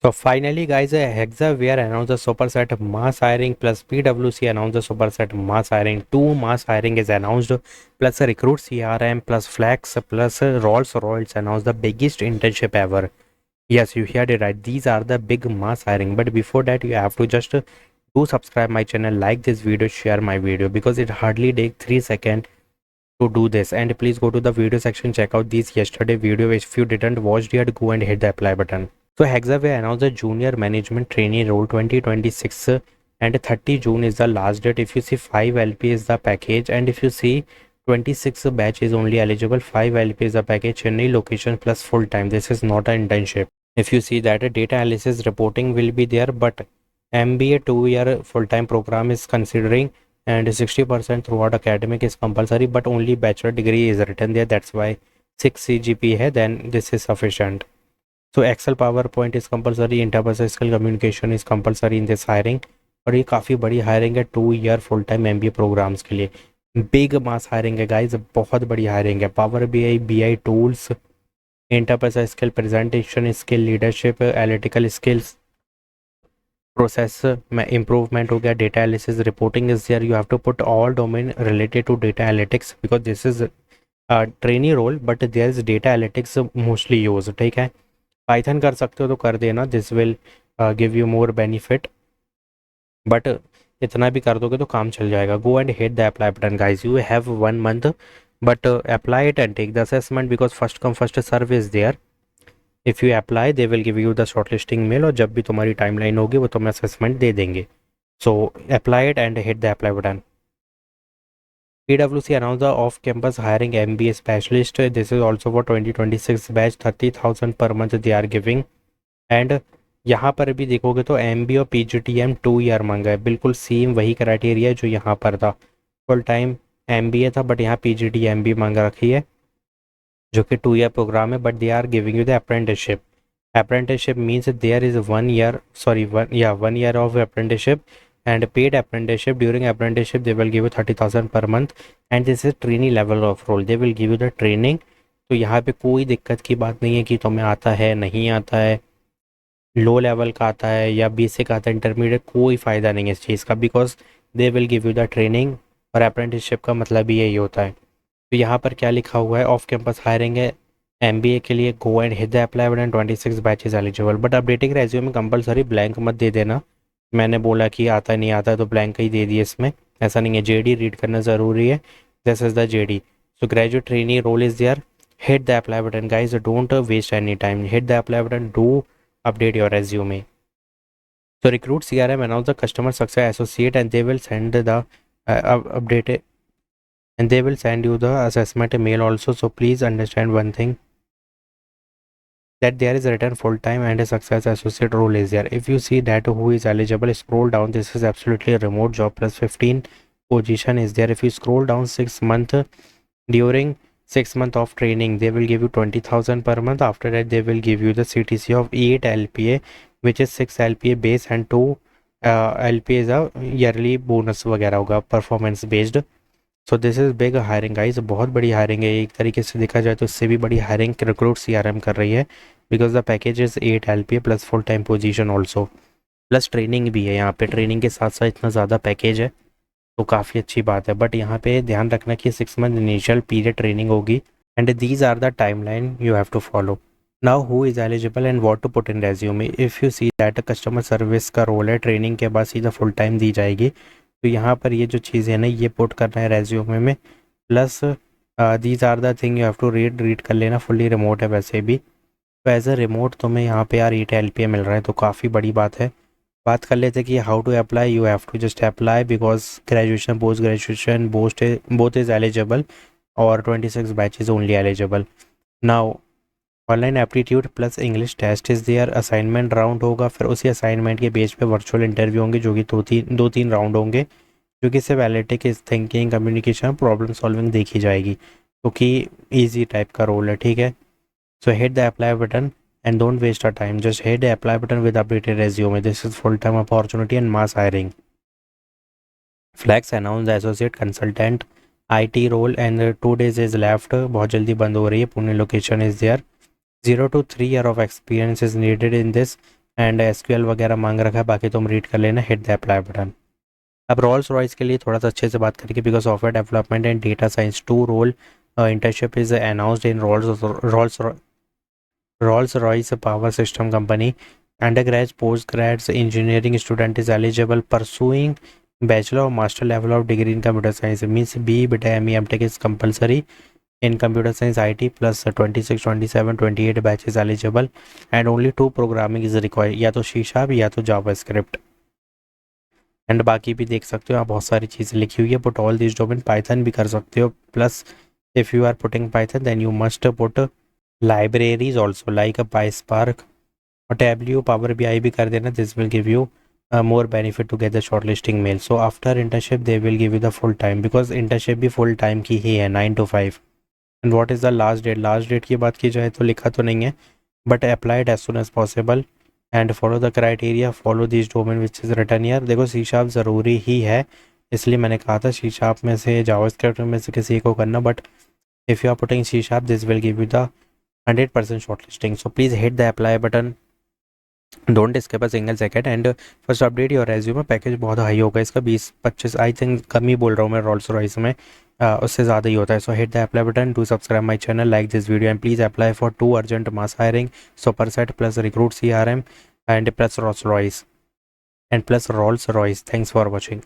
So finally, guys, Hexaware announced the superset mass hiring plus PwC announced the superset mass hiring. Two mass hiring is announced plus Recruit CRM plus Flex plus Rolls-Royce announced the biggest internship ever. Yes, you heard it right. These are the big mass hiring. But before that, you have to just do subscribe my channel, like this video, share my video because it hardly takes 3 seconds to do this. And please go to the video section, check out this yesterday video. If you didn't watch yet, go and hit the apply button. So Hexaware announced the junior management trainee role 2026 and 30 June is the last date. If you see 5 LP is the package and if you see 26 batch is only eligible, 5 LP is the package, Chennai location plus full time. This is not an internship. If you see that data analysis reporting will be there, but MBA 2-year full-time program is considering and 60% throughout academic is compulsory, but only bachelor degree is written there. That's why 6 CGP hai, then this is sufficient. So Excel PowerPoint is compulsory, interpersonal communication is compulsory in this hiring. और ये काफ़ी बड़ी hiring है 2-year full time MBA programs के लिए. Big mass hiring है guys, बहुत बड़ी हायरिंग है. Power BI tools, interpersonal skill, presentation skill, leadership, analytical skills, process में इम्प्रूवमेंट हो गया, data analysis, reporting is there. You have to put all domain related to data analytics because this is trainee role but there is data analytics mostly use. ठीक है, Python कर सकते हो तो कर देना, this will give you more benefit, but इतना भी कर दोगे तो काम चल जाएगा. Go and hit the apply button guys. You have 1 month but apply it and take the assessment because first come first serve is there. If you apply they will give you the shortlisting mail और जब भी तुम्हारी timeline होगी वो तुम्हें assessment दे देंगे. So apply it and hit the apply button. PwC announced the off-campus hiring MBA specialist. This is also for 2026 batch. 30,000 per month they are giving. And यहाँ पर भी देखोगे तो MBA और PGTM 2-year मांगा है. बिल्कुल सेम वही क्राइटेरिया जो यहाँ पर था. फुल टाइम MBA था बट यहाँ PGTM भी मांगा रखी है जो कि 2-year प्रोग्राम है, but they are giving you the apprenticeship. Apprenticeship means there is 1 year, sorry, 1 year of apprenticeship and paid apprenticeship. During apprenticeship they will give you 30,000 per month and this is trainee level of role. They will give you the training. तो यहाँ पे कोई दिक्कत की बात नहीं है कि तुम्हें आता है नहीं आता है, लो लेवल का आता है या बेसिक आता है, इंटरमीडिएट, कोई फ़ायदा नहीं है इस चीज़ का because they will give you the training. और अप्रेंटिसशिप का मतलब भी यही होता है. तो यहाँ पर क्या लिखा हुआ है, ऑफ कैंपस हायरिंग है MBA के लिए. Go and hit the apply button. 26 batches eligible but updating resume compulsory, blank मत दे देना. मैंने बोला कि आता नहीं आता तो ब्लैंक ही दे दिए इसमें, ऐसा नहीं है. JD रीड करना ज़रूरी है. This is the JD. So graduate trainee role is there. Hit the apply button guys, don't waste any time. Hit the apply button, do update your resume. So Recruit CRM announced the customer success associate and they will send the update and they will send you the assessment mail also. So please understand one thing, that there is a written full time and a success associate role is there. If you see that who is eligible, scroll down. This is absolutely a remote job plus 15 position is there. If you scroll down 6 month, during 6 month of training they will give you 20,000 per month. After that they will give you the CTC of 8 LPA which is 6 LPA base and 2 LPA is a yearly bonus वगैरह होगा performance based. So this is big hiring guys, बहुत बड़ी hiring है. एक तरीके से देखा जाए तो इससे भी बड़ी हायरिंग रिक्रूट CRM कर रही है because the package is 8 LPA plus full time position also plus training भी है. यहाँ पे ट्रेनिंग के साथ साथ इतना ज़्यादा पैकेज है तो काफ़ी अच्छी बात है. बट यहाँ पे ध्यान रखना कि 6 month इनिशियल पीरियड ट्रेनिंग होगी and these are the timeline you have to follow. Now who is eligible and what to put in resume. If you see that customer service का रोल है, training के बाद सीधा full time दी जाएगी. तो यहाँ पर ये जो चीज़ें हैं ना ये पुट करना है रेज्यूमे में. Plus these are the thing you have to read कर लेना. फुल्ली रिमोट है वैसे भी, तो एज अ रिमोट तुम्हें यहाँ पे यार 8 LPA मिल रहा है तो काफ़ी बड़ी बात है. बात कर लेते कि how to apply. You have to just apply because graduation post graduation both is eligible और 26 batches only eligible. Now online aptitude plus English test is there. Assignment round होगा, फिर उसी असाइनमेंट के बेस पे वर्चुअल इंटरव्यू होंगे जो कि 2-3 round होंगे जो कि सिर्फ analytic thinking, communication, problem solving देखी जाएगी क्योंकि ईजी टाइप का रोल है. ठीक है, so hit the apply button and don't waste our time. Just hit the apply button with updated resume. This is full-time opportunity and mass hiring. Flex announced the associate consultant IT role and 2 days is left. बहुत जल्दी बंद हो रही है. Pune location is there. 0 to 3 year of experience is needed in this. And SQL वगैरह मांग रखा है, बाकी तुम रीड कर लेना, हिट द अप्लाई बटन। अब रोल्स रॉयस के लिए थोड़ा सा अच्छे से बात करेंगे, because software development and data science 2 role internship is announced in Rolls-Royce Power System Company. Undergrads, postgrads, engineering student is eligible pursuing bachelor or master level of degree in computer science. Means B, BTech, ME, MTech is compulsory in computer science IT plus 26, 27, 28 batches eligible and only 2 programming is required, या तो C# या तो JavaScript. And बाकी भी देख सकते हो आप, बहुत सारी चीज़ें लिखी हुई है, but all this job in Python भी कर सकते हो, plus if you are putting Python then you must put libraries also like a PySpark और Tableau, Power BI भी कर देना. दिस विल गिव यू more benefit to get the shortlisting mail. So after internship they will give you the full time, because internship भी full time की ही है 9 to 5. And what is the last date? Last date की बात की जाए तो लिखा तो नहीं है, but applied as soon as possible and follow the criteria, follow this domain which is written here. देखो C# ज़रूरी ही है, इसलिए मैंने कहा था C# में से, JavaScript में से किसी को करना, but if you are putting C# this will give you the 100% shortlisting. So please hit the apply button. Don't skip a single second and first update your resume. Package बहुत high होगा इसका, 20-25, I think कम ही बोल रहा हूँ मैं Rolls Royce में, उससे ज़्यादा ही होता है. So hit the apply button, to subscribe my channel, like this video and please apply for 2 urgent mass hiring, Superset plus recruit CRM and plus Rolls Royce. Thanks for watching.